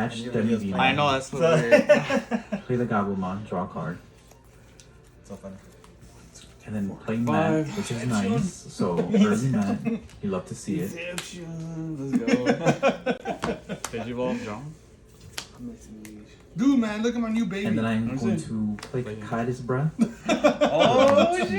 match WV. I know, that's so weird. Play the Diaboromon, draw a card. So funny. And then play Matt, which is nice. So early Matt, you love to see it. Let's go. Digivolve, draw. Dude, man, look at my new baby. And then I'm going to play Kai's Breath. Oh shit!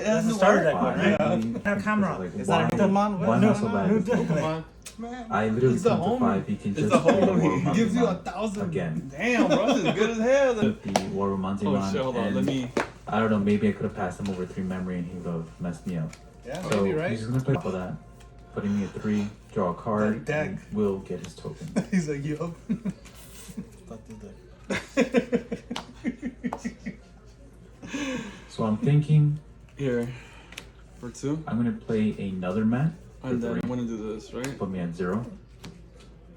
That's the starter deck one, right? Camera. Like Is that a Digimon? Why not so bad? Digimon. Man, I literally it's the come to homie. 5. You can It's just the play the homie. Waromon He gives you Digimon 1,000. again. Damn, bro, this is good as hell. With the Waromon Oh Digimon. shit, hold on, and let me. I don't know, maybe I could have passed him over 3 memory and he would have messed me up. Yeah, So maybe, right? he's just gonna play for that. Putting me at 3, draw a card, Deck. and will get his token. He's like, yo. So I'm thinking Here. For 2. I'm gonna play another Matt. And then 3. I'm gonna do this, right? Put me at 0.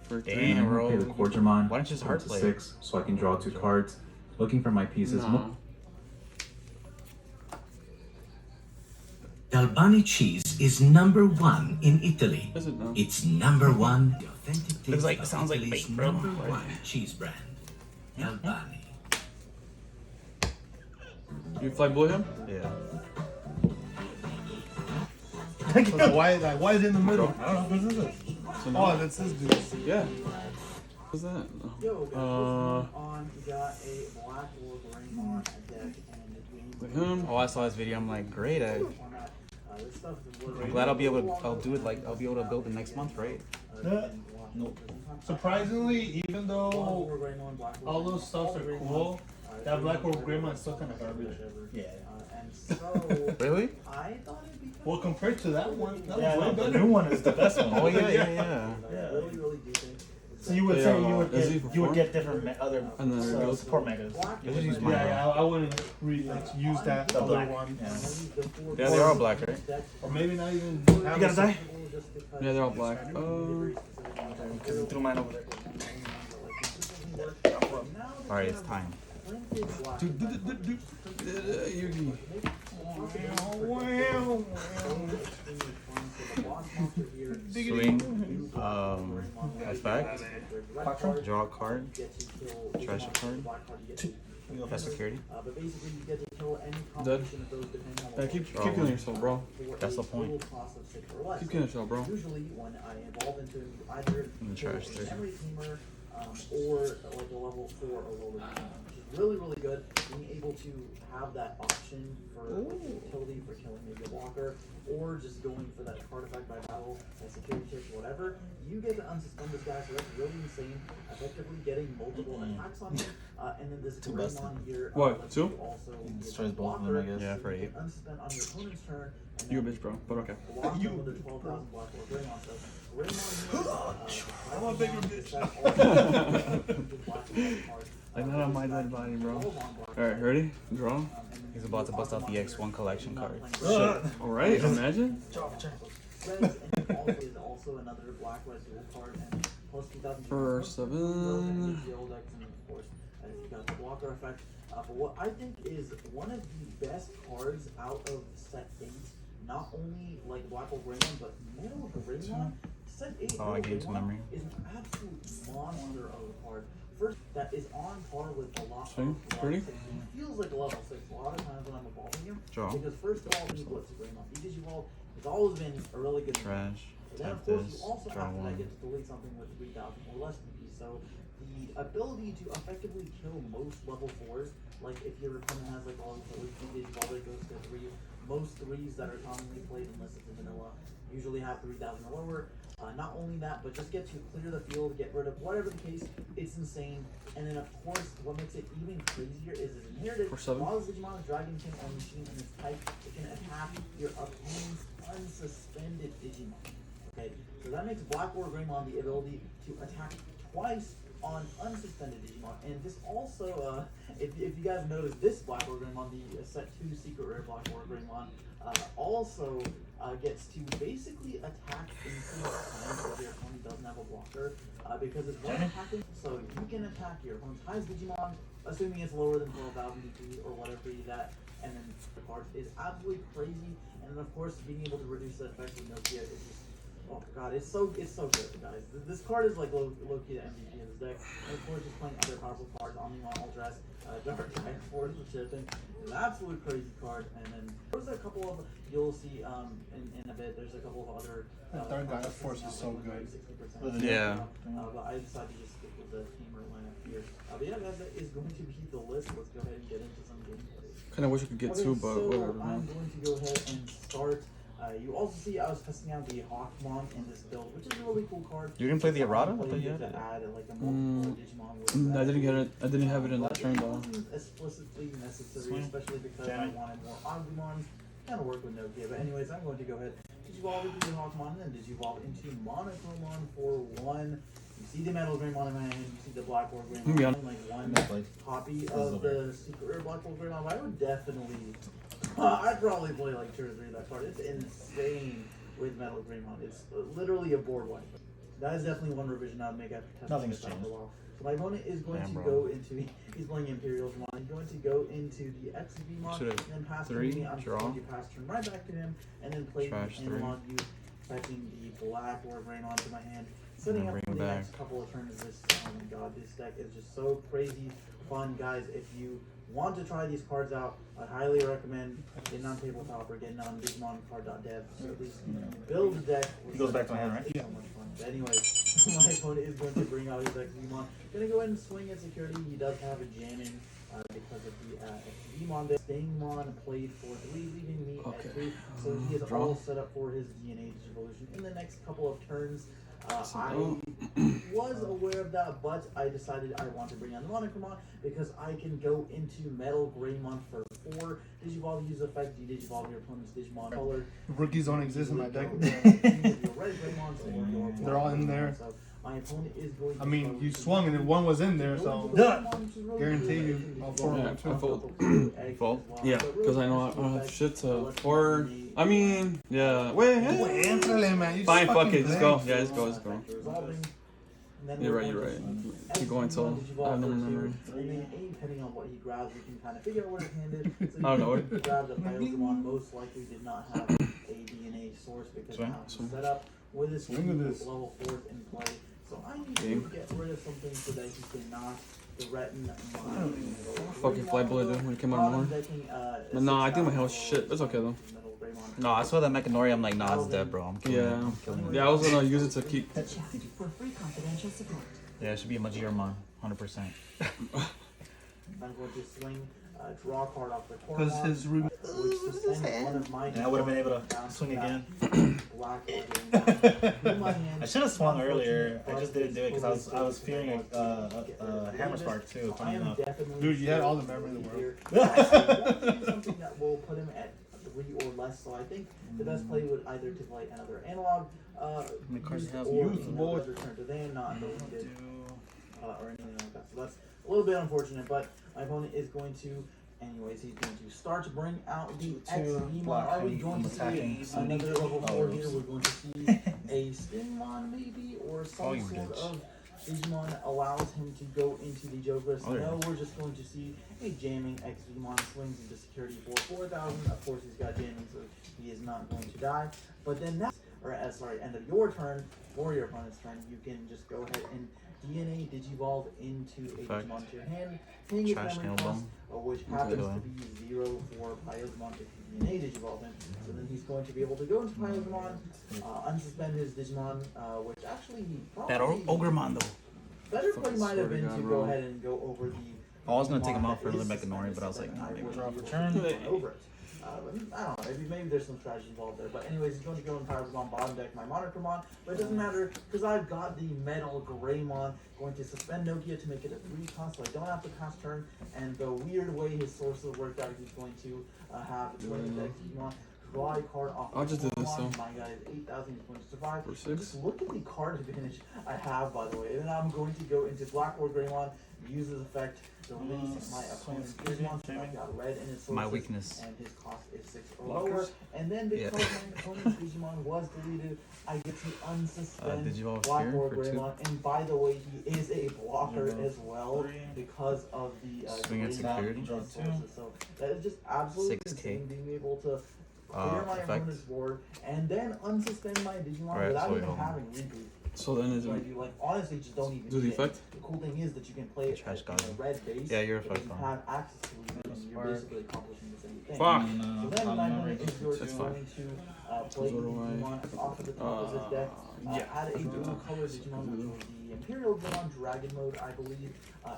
For 3. And I'm gonna play the Quadramon. Why don't you just put hard it to play? 6, so I can draw 2 cards. Looking for my pieces. Nah. Albani cheese is #1 in Italy. Is it now? It's #1. The authentic taste Looks like- of sounds like Italy's bait, bro. #1 cheese brand. Albani. You fly blue him? Yeah. Why is it in the middle? I don't know. Who's this? So Oh, that's this dude. yeah. What's that? on got a black or Greymon deck and With him? Oh, I saw his video. I'm like, great. I'm glad I'll be able to. I'll do it like I'll be able to build it next month, right? Surprisingly, even though all those stuffs are cool, that black or Greymon is still kind of garbage. Yeah. Really? I thought it'd be Well, compared to that one, that Yeah, was way no, the better. new one is the best one. Oh yeah. really, really decent. So you would Yeah, say you would is he get for you would four? get different other And then it goes- support megas. Let's just use mine. Yeah, I wouldn't use that The other black. one. Yeah. Yeah, they're all black, right? Or maybe not even. You gotta die? Yeah, they're all black. Because I threw mine over there. Alright, it's time. Yugi. Swing. Effect. Draw a card. Trash a card. That's security. Dead. Yeah, keep killing yourself, bro. That's the point. Keep killing yourself, bro. Usually when I evolve into either And trash there. memory teamer or like a level 4 or lower team, which is really, really good. Being able to have that option for like, utility for killing maybe a walker or just going for that card effect by battle, that security check, whatever. You get to unsuspend this guy, so that's really insane. Effectively getting multiple attacks on him. And then this Greymon here. What, lets 2? you also Destroys get both of them, blocker, I guess. Yeah, for 8. unsuspend on your opponent's turn. And You a then bitch, bro. But okay. block him with a 12,000 black or Greymon. So Greymon I'm a bigger bitch. Like not on my dead body, bro. Alright, ready? Draw. He's about to bust out the X1 collection card. Alright, imagine. Also another black red dual card and plus 2,000 For 7. and of course you got the blocker effect. But what I think is one of the best cards out of set 8, not only like Black Hole Greymon, but Metal Greymon. Set 8 Oh, I gained some memory. is an absolute monster of a card. First, that is on par with a lot Swing, of pretty. He feels like a level 6 a lot of times when I'm evolving him. Draw. Because first of all, he blitz Greymon. Because you evolve, it's always been a really good Trash. and then of Tap course this. you also Draw after that 1. get to delete something with 3,000 or less DP. So the ability to effectively kill most level 4s, like if your opponent has like all the utility while it goes to 3, most 3s that are commonly played unless it's in vanilla usually have 3,000 or lower. Not only that, but just get to clear the field, get rid of whatever the case, it's insane. And then of course, what makes it even crazier is its inherited. For 7. While this Digimon is Dragon King or Machine in its type, it can attack your opponent's unsuspended Digimon. Okay, so that makes Black War Greymon the ability to attack twice on unsuspended Digimon. And this also, if you guys noticed, this Black War Greymon, the set 2 Secret Rare Black War Greymon, also gets to basically attack increased times if your opponent doesn't have a blocker, because it's one attacking, so you can attack your opponent's highest Digimon, assuming it's lower than 12,000 DP or whatever you that, and then the card is absolutely crazy. And then of course being able to reduce the effect with no fear is just Oh god, it's so good, guys. This card is like low key the MVP of this deck. And of course, just playing other powerful cards, Omnimon Ultras, Dark Diaboromon, which I think is an absolute crazy card. And then there's a couple of you'll see in a bit. There's a couple of other. Dark Diaboromon is so good. 60%. Yeah. But I decided to just stick with the tamer lineup here. But yeah, guys, that is going to be the list. Let's go ahead and get into some gameplay. Kind of wish I could get two, but so whatever, I'm man. going to go ahead and start. You also see I was testing out the Hawkmon in this build, which is a really cool card. You didn't play the errata? I Play thought you to had it. add like a multiple Digimon with I didn't get it. I didn't have it in that turn it though. wasn't explicitly necessary, Swing. especially because I Jamming. wanted more Agumons. Kind of work with Nokia, but anyways, I'm going to go ahead Digivolve into the Hawkmon, and then Digivolve into Monochromon for one. You see the Metal Greymon in my hand, you see the Black War Greymon, Yeah. like one copy of the Secret Rare Black War Greymon. I would definitely, I'd probably play like 2 or 3 of that card. It's insane with Metal Greymon. It's literally a board wipe. That is definitely one revision I'd make after testing Nothing's this out changed. for a while. So my opponent is going Damn, to bro. go into, he's playing Imperial Mon. He's going to go into the XVmon Should've and then pass three, to me. I'm draw. going to pass turn right back to him and then play Trash the three. analog use, fetching the Black War Greymon to my hand. Setting And up bring for him the back. next couple of turns. This, oh my god, this deck is just so crazy fun, guys. If you want to try these cards out, I highly recommend getting on tabletop or getting on DigimonCard.dev. So at least build a deck. He goes back to my hand, right? So much fun. But anyways, my opponent is going to bring out his XVmon. Gonna go ahead and swing at security. He does have a jamming because of the XVmon there. Stingmon played for 3, leaving me at 3. So he is Draw. all set up for his DNA Digivolution in the next couple of turns. I was aware of that, but I decided I want to bring on the Monochromon because I can go into Metal Greymon for 4. Digivolve use effect, de-digivolve your opponent's Digimon color. Rookies don't exist in my deck. They're all in there. So my opponent is going to I mean, you swung and then one was in there, so guarantee you all 4 of Yeah, them. I fold. Fold? Yeah, because I know I don't have shit to. Or, I mean, yeah. Wait, hey. Answerle, man. You Fine, just fuck fucking it. Just play. go. Yeah, let's go. Let's go. You're right, you're right. Keep going till I have no memory. And then depending on what he grabs, we can kind of figure out where his hand is. So I don't know. you can grab the Pyogramon most likely did not have a DNA source because Swing, now it's swing. set up with his Swing with this. level 4th in play. So I need Game. to get rid of something so that he cannot threaten my Fucking fly bullet dude when it came out more. But nah, I think my health's shit. It's okay though. No, I saw that Mechanori. I'm like, nah, it's dead, bro. I'm killing it. Yeah. I'm killing it. Yeah, I was gonna use it to keep. Chat for free confidential support. Yeah, it should be a Majiromon, 100%. I'm going to swing, draw a card off the corner. Because his Ruby. Which suspends one of my And I would have been able to swing again. Black I should have swung earlier. I just didn't do it because I was fearing a hammer spark too. Funny enough. Dude, you had all the memory in the world. Something that will put him at 3 or less. So I think the best play would either to play another analog, many cards use do you have? or Youth, you boy. know, return to them, not deleted, or anything like that. So that's a little bit unfortunate, but my opponent is going to. Anyways, he's going to start to bring out the XVmon. Are we going to see another level 4 here? We're going to see a Stingmon maybe, or some you sort bitch. of Digimon allows him to go into the Joker. So Oh, yeah. no, we're just going to see a jamming XVmon swings into security for 4,000. Of course, he's got jamming, so he is not going to die. But then next, or sorry, end of your turn, or your opponent's turn, you can just go ahead and DNA Digivolve into a Effect. Digimon to your hand, paying its Trash memory nail cost, which happens Okay. to be 0 for Pyogramon if you DNA Digivolve him. So then he's going to be able to go into Pyogramon, unsuspend his Digimon, which actually he probably... That Ogremon though. Better play might have Swear to been God, to bro. go ahead and go over the... I was gonna take him Digimon out for that another is Mechanori, but I was suspended, like, nah, maybe would draw be for turn. able to run over it. I don't know, maybe there's some strategy involved there. But anyways, he's going to go in Pyogramon, bottom deck my Monochromon, but it doesn't matter because I've got the Metal Greymon, going to suspend Nokia to make it a 3 cost, so I don't have to pass turn. And the weird way his sources worked out, he's going to have a twin deck Digimon, draw a card off. I'll just do this, Pokemon. so. My guy is 8,000, he's going to survive. For 6. Just look at the card advantage I have, by the way. And then I'm going to go into Black War Greymon, use his effect, release my opponent's Digimon. I've got red in his sources, My weakness. and his cost is 6 or lower. And then because Yeah. my opponent's Digimon was deleted, I get to unsuspend Digivolve Black here War for 2. Greymon. And by the way, he is a blocker as well because of the Swing at Greymon security. resources. So that is just absolutely 6K. insane being able to clear my effect. opponent's board, and then unsuspend my Digimon Alright, without so even hold on. having reboot. So then is So it? you like honestly just don't even Do the need it. effect? The cool thing is that you can play it Trash in guy. a red base. Yeah, you're a because effect you on. have access to reboot, and you're basically accomplishing the same thing. Fuck. So then my opponent is going That's to fine. play What do I- Digimon off of the top of his deck. Add a dual color Digimon, which was the Imperial Digimon Dragon mode, I believe,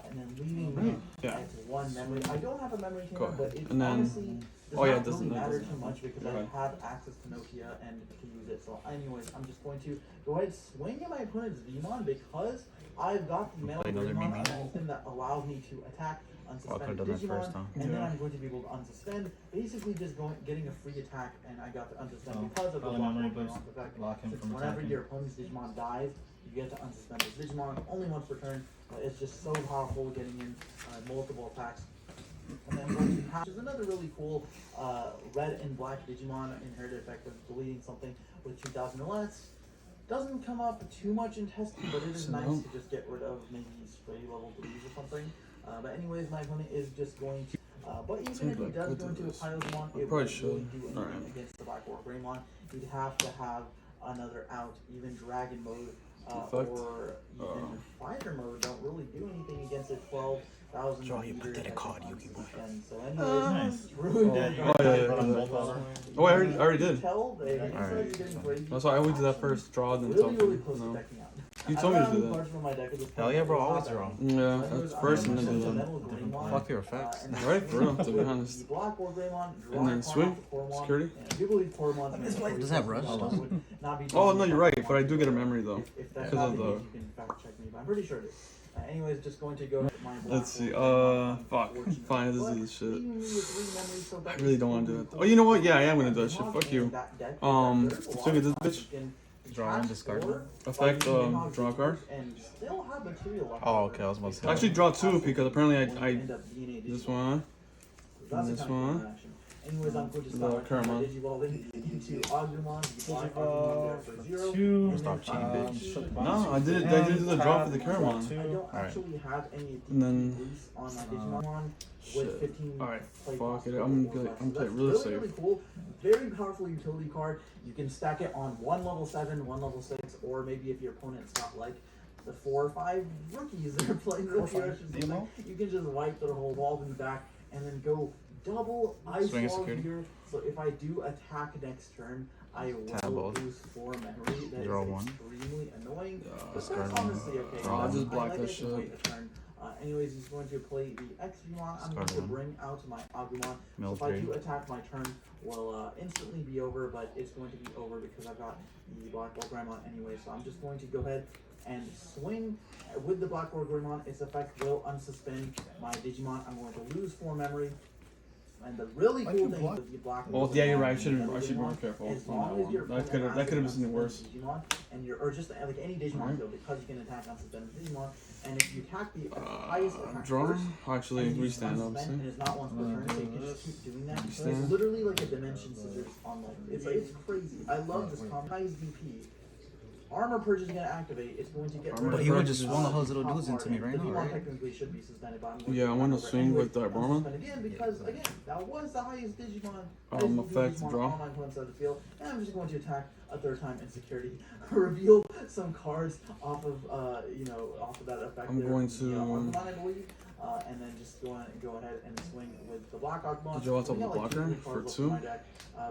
and then leaving me Yeah. at one memory. I don't have a memory Go chamber, but it And then- honestly does oh, yeah, not it doesn't- really it matter doesn't. too much because I Okay. have access to Nokia and can use it. So anyways, I'm just going to go ahead and swing at my opponent's Digimon because I've got the Metal Play another Digimon Mimi. system that allows me to attack, I unsuspend could've done that Digimon, first, huh? and then Yeah. I'm going to be able to unsuspend, basically just getting a free attack, and I got to unsuspend Oh, because of the probably block memory working boost. off effect. Block him Since from whenever attacking. your opponent's Digimon dies, you get to unsuspend his Digimon only once per turn. It's just so powerful getting in multiple attacks. And then once you have, which is another really cool red and black Digimon inherited effect of deleting something with 2000 or less. Doesn't come up too much in testing, but it is So nice no. to just get rid of maybe spray level deletes or something. But anyways, my opponent is just going to. But even Seems if he like does good go to into a this. Pilotmon, it probably won't really should. do anything Alright. against the Black War Greymon. You'd have to have another out, even Dragon mode Effect? or even Fighter mode. Don't really do anything against it. 12,000 Draw your meters. pathetic card, Yuki boy. So anyways, Nice. ruined Yeah, it. you Oh, yeah, yeah, put on yeah. both of them. Oh, I already did. Tell they Alright. getting crazy. That's why I always do that first. Draw then Really, something. really close to No. decking out. You told me to do that. Hell yeah, bro, always draw. Yeah, that's first and then do that. Fuck your effects. Right, for real, to be honest. And then swing? Security? Does that rush? Oh, no, you're right, but I do get a memory though. If that's Because not of the the. case, you can fact check me, but I'm pretty sure it is. Anyways, just going to go with my Let's see. Black Fuck. Fortune. Fine, this But is this shit. leaving me with 3 memories, so I that really is don't want to do totally that. cool. Oh, you know what? Yeah, I am gonna do that Digimon shit. Fuck and you. that deck, Swing there's a lot at of this times bitch. you can Draw and attach discard or them? Effect, by draw a card. and still have material left Oh, over. okay, I was about to say. Actually, draw 2 because apparently When you I end up being a this Digimon. one. That's this the kind of one. interaction. Anyways, I'm going to The start current my one. Digivolving into Agumon. You block Agumon there for 0. Two. and Stop then cheating, bitch. No, I did the draw for the Caramon. I don't Alright. actually have any And then- boosts on my Digimon Shit. with 15 Alright, play fuck costs it. or I'm more gonna- effects. I'm So play that's really really, safe. really cool. Very powerful utility card. You can stack it on one level 7, one level 6, or maybe if your opponent's got like the 4 or 5 rookies that are playing rookie rush or something, you can just wipe their whole evolving back and then go double ice Swing a wall security. here. So if I do attack next turn, I Tab will both. lose 4 memory. That is Draw 1. extremely annoying. But Discard that's one. honestly okay. Draw. I'll just block I that it to shit. wait a turn. Anyways, he's going to play the X-Digimon. I'm going Discard to one. bring out my Agumon. So Mill if I 3. do attack, my turn will instantly be over, but it's going to be over because I've got the Black Ball Greymon anyway. So I'm just going to go ahead and swing with the Black Ball Greymon. Its effect will unsuspend my Digimon. I'm going to lose 4 memory. And the really Why'd cool you thing block? with the Black Well, Ball yeah, you're right. I Greymon should and be Metal more Digimon, careful as on long that as your one. That opponent could has have been an something worse. unsuspended Digimon, and you're, or just like any Digimon Right. though, because you can attack unsuspended Digimon, and if you attack the highest attack Draw. first, Actually, and you restand unsuspend, obviously. and it's not once per turn, so you can just keep doing that. Restand. It's literally like a dimension scissors on like it's crazy. I love this comp. Highest DP. Armor Purge is going to activate. It's going to get Armor rid of But he would just swung all those little dudes into me right the now, Digimon right? technically should be suspended, but I'm going Yeah, I want to over it swing anyway. with Diaboromon. Unsuspend again because again that was the highest Digimon. Effect, draw. On my opponent's side of the field, and I'm just going to attack a 3rd time in security. Reveal some cards off of off of that effect. I'm there going from the, to- Agumon, I believe. And then just go ahead and swing with the Black Agumon. Did you want to We got, like, blocker 2 for cards left 2? in my deck,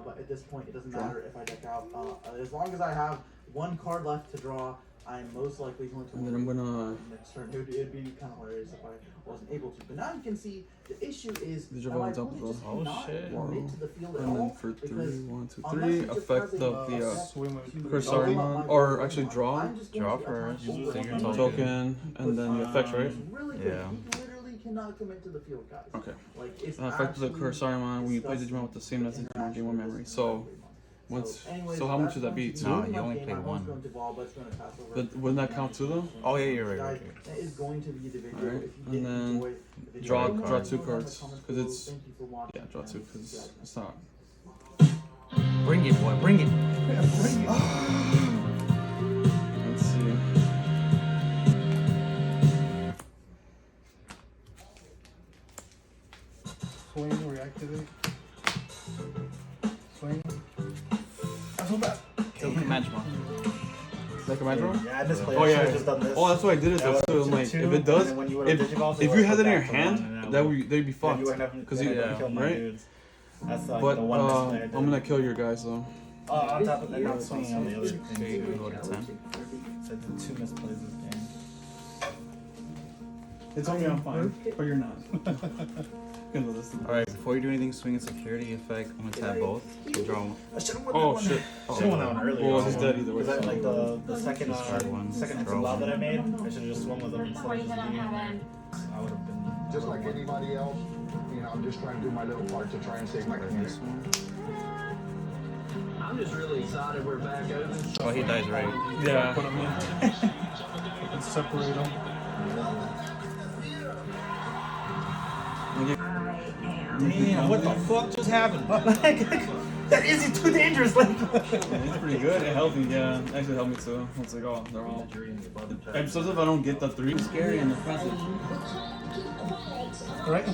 but at this point, it doesn't Draw. matter if I deck out. As long as I have 1 card left to draw, I'm most likely going to And then I'm win, gonna- next turn. It'd be kind of hilarious if I wasn't able to. But now you can see the issue is Did you that my want to opponent just Oh, cannot shit. commit to the field at And then all for 3, because 1, 2, unless 3, he just effect has of the swim with to Curse double up Saruman, my or Digimon, actually draw. I'm just going Draw to first, attack use over your one token, and then the effects, right? It's really good. Yeah. He literally cannot commit to the field, guys. Okay. Like it's Effect of the actually Curse Saruman when you play disgusting Digimon with the same message, you gain 1 memory. interaction So, with this once. anyways, So how much that's would that going be? to 2? No, be you my only game. played My one. opponent's going to ball, but it's going to pass over. But wouldn't that count too, though? Oh, yeah, you're right, Guys, right, right. that is going to be the video. Alright, If you and did then enjoy the video, draw- let me draw know 2 in the cards, comments 'cause below. it's- Thank you for watching, Yeah, draw 2 and because see you guys it's not. Bring it, boy, bring it. Let's see. Swing, reactivate. Swing. Doesn't match one. Like a Metro? Yeah, I misplayed. Oh, I yeah. should've just done this. Oh, that's why I did it Yeah, though. I So would've I'm like, two, if it does, and then when you would've if Digivolved, it you would've had put it in your back to one, hand, and that would- would they'd be then fucked. you wouldn't have Because then you it would've killed my right. dudes. That's like But the one misplay I did. I'm gonna kill your guys though. Oh, on top of that, not swinging on the other Okay, thing. we go to 10. So I did 2 misplays this game. It's only on 5, but you're not. Gonna listen. Alright, before you do anything, swing and security effect. I'm gonna tap both. You draw one. I should've won Oh that shit. one. Should've won that one earlier. Well, he's dead either way. Because like the second Discard one, second draw lob one. that I made, I should've just swung with them instead of just being in there. I would've been Just like anybody else, you know, I'm just trying to do my little part to try and save my community. I'm just really excited we're back open. Oh, he dies right. Yeah. Put them in. And separate them. damn, what the fuck just happened? That isn't too dangerous. Like, It's pretty good. It helped me. Yeah, actually helped me too. It's like, oh, they're all. And sometimes if I don't get the 3, it's scary and impressive. Right?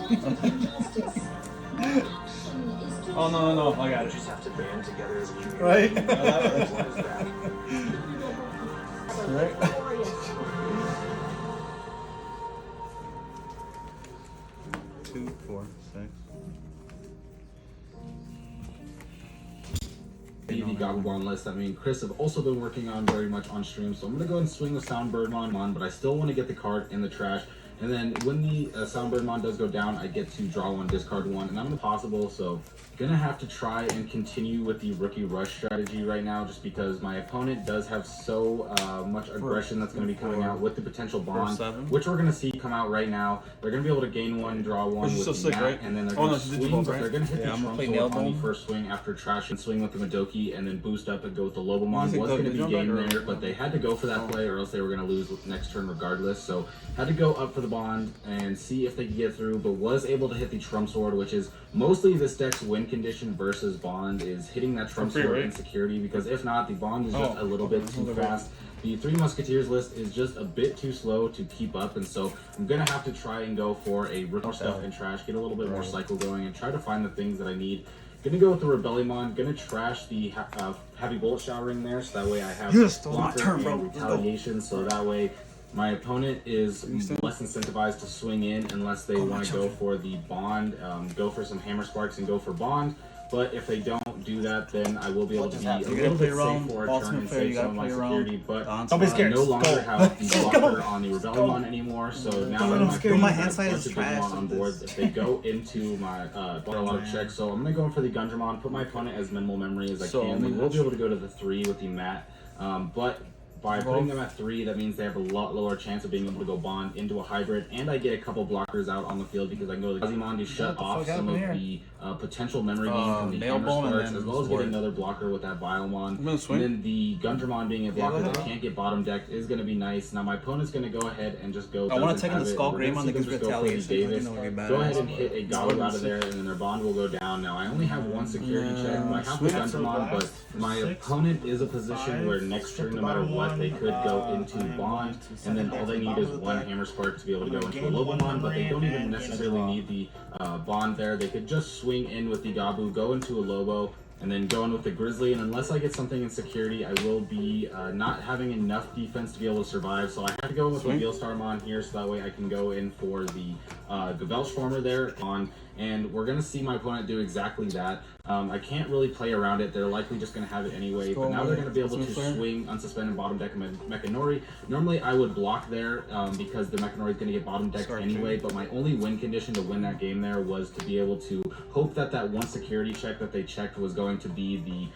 Oh no, I got it. Right? Right. 2, 4, 6. The Diaboromon list. I mean, Chris have also been working on very much on stream, so I'm gonna go ahead and swing the Soundbirdmon, but I still want to get the card in the trash. And then when the Soundbirdmon does go down, I get to draw 1, discard 1, and I'm impossible, so gonna have to try and continue with the rookie rush strategy right now, just because my opponent does have so much aggression that's gonna be coming out with the potential bond, 7. which we're gonna see come out right now. They're gonna be able to gain 1, draw 1 Which is with so the sick, mat, right? and then they're Oh, no, gonna it's swing, Digivolve, but right? they're gonna hit Yeah, the I'm gonna Trump play Sword on the Nailbone. first swing after trash and swing with the Madoki, and then boost up and go with the Lobomon. You Was think gonna be they'll game jump back, there, or- but they had to go for that play, or else they were gonna lose next turn regardless. So had to go up for the bond and see if they could get through, but was able to hit the Trump Sword, which is mostly this deck's win condition versus bond, is hitting that Trump For free, Sword right? in security, because if not, the bond is just Oh, a little bit too okay. fast. The Three Musketeers list is just a bit too slow to keep up, and so I'm gonna have to try and go for a rip more stuff in trash, get a little bit more cycle going, and try to find the things that I need. Gonna go with the Rebellion, gonna trash the heavy bullet showering there, so that way I have blocker and retaliation, so that way my opponent is less incentivized to swing in unless they want to go for the bond, go for some hammer sparks and go for bond. But if they don't do that, then I will be able to be a little bit safe for a turn and save some of my security. But Don't be scared. no longer Go. have the blocker on the Rebellion anymore. So now that my scared. My opponent hand has side a is bunch of trash Digimon on with board, this. if they go into my a lot of checks. So I'm gonna go in for the Gundramon, put my opponent as minimal memory as I So, can. I We mean, will be able to go to the 3 with the mat, but by putting them at 3, that means they have a lot lower chance of being able to go bond into a hybrid, and I get a couple blockers out on the field because I can go to the Digimon to shut off some of the potential memory gain from the hammer Nailbone and sparks, then as well as Sword. getting another blocker with that Vilemon. gonna swing. And then the Gundramon being a blocker go that ahead. can't get bottom decked is going to be nice. Now my opponent's going to go ahead and just go. I want to doesn't take in the have it. Skull We're gonna Greymon see that them gives just go for the retaliation. Davis. You know, it'd be Go ahead badass. and hit a Galu out of there, and then their bond will go down. Now I only have 1 security check, but I have the Gundramon, but my opponent is a position where next turn, no matter what, they could go into bond, and then all they need is 1 hammer spark to be able to go into a Lobomon, but they don't even necessarily need the bond there. They could just swing in with the Gabu, go into a Lobo, and then go in with the Grizzly, and unless I get something in security, I will be not having enough defense to be able to survive, so I have to go with the Veilstarmon here, so that way I can go in for the Gavelschformer there on, and we're going to see my opponent do exactly that. I can't really play around it, they're likely just going to have it anyway, but now they're going to be able to swing unsuspended bottom deck Mechanori. Normally I would block there because the Mechanori is going to get bottom decked anyway, but my only win condition to win that game there was to be able to hope that that 1 security check that they checked was going to be the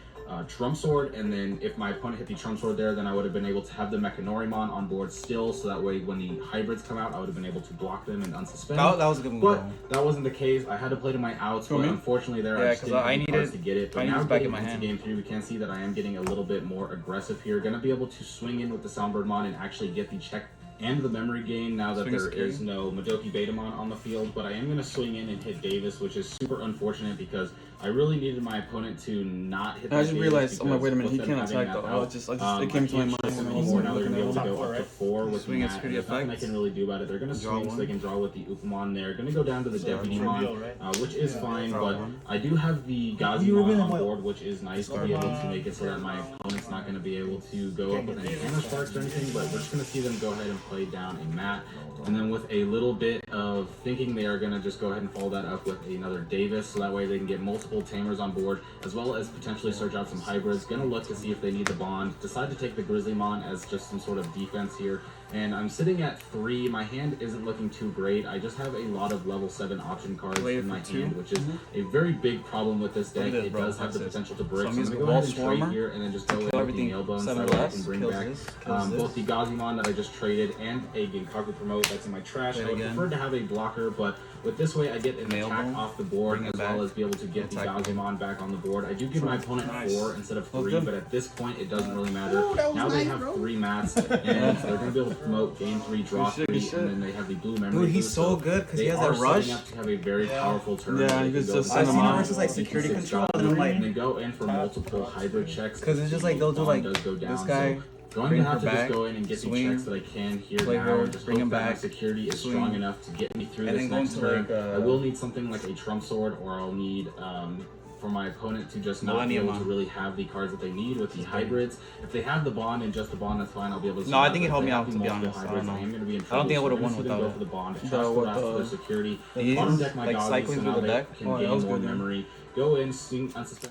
Trump Sword, and then if my opponent hit the Trump Sword there, then I would have been able to have the Mechanorimon on board still, so that way when the hybrids come out, I would have been able to block them and unsuspend. That was a good move. But that wasn't the case. I had to play to my outs, but unfortunately there I just didn't have the cards to get it. But now getting into game 3, we can see that I am getting a little bit more aggressive here. Gonna be able to swing in with the Soundbirdmon and actually get the check and the memory gain now that there is no Madoki Betamon on the field, but I am going to swing in and hit Davis, which is super unfortunate because I really needed my opponent to not hit. I just Davis realized, oh my, because wait a minute, with he them can't having attack that though. out, It came to my mind shift when them I was anymore. Now they're looking gonna be able to at it. go up to 4 with Swing that. execute There's nothing I effect. can really do about it. They're gonna Draw swing, so one. they can draw with the Upamon. They're gonna go down to the Diaboromon, right? which is fine. Draw But one. I do have the Gazimon on board, which is nice to be able to make it so that my opponent's not gonna be able to go up with any hammer sparks or anything. But we're just gonna see them go ahead and play down a mat. And then with a little bit of thinking, they are going to just go ahead and follow that up with another Davis, so that way they can get multiple Tamers on board, as well as potentially search out some hybrids. Going to look to see if they need the bond. Decide to take the Grizzlymon as just some sort of defense here. And I'm sitting at 3. My hand isn't looking too great. I just have a lot of level 7 option cards Wait in my for 2. hand, which is a very big problem with this deck. Look at this, It bro. does have the That's it. potential to So break. I'm So I'm using going to go Wall ahead and trade Swarmer here and then just go in with everything. the nail bones. 7 That way I less. can bring Kills back this. Kills both the Gazimon that I just traded and a Ginkaku promote that's in my trash. Play I would again. prefer to have a blocker, but with this way I get an Nail attack bone. off the board Bring it as back. well as be able to get the Attack Gazimon back on the board. I do give my opponent Nice. 4 instead of 3, good. but at this point it doesn't really matter. Now they have 3 mats, and they're going to be able to promote game 3, draw Good 3, shit, and then they have the blue memory. Dude, he's boost, so good because he they has are that rush. setting up to have a very powerful turn. Yeah, where you they could can go just for send the them out. versus, like, BT6 security shot control, and I'm like- and they go in for multiple hybrid checks. Because it's just like they'll do Bond like does go down, this guy. so going bring to have her to just back, go in and get swing, the checks that I can here play now, her, and just bring hope him that my back, security is swing, strong enough to get me through and this then go next into, turn. like, I will need something like a Trump Sword, or I'll need for my opponent to just not be able to really have the cards that they need with the hybrids. If they have the bond and just the bond, that's fine. I'll be able to. No, I survive. think it If helped they me have out, the to be multiple honest. I hybrids, don't know. am going to be in I trouble. don't think I So would've we're won gonna without go it. for the bond. The- Trust what the rest the- for their security. He Bottom is, deck my like, Gazi, cycling so through now the they deck. can Oh, that gain was more good, yeah. memory. Go in, unssuspend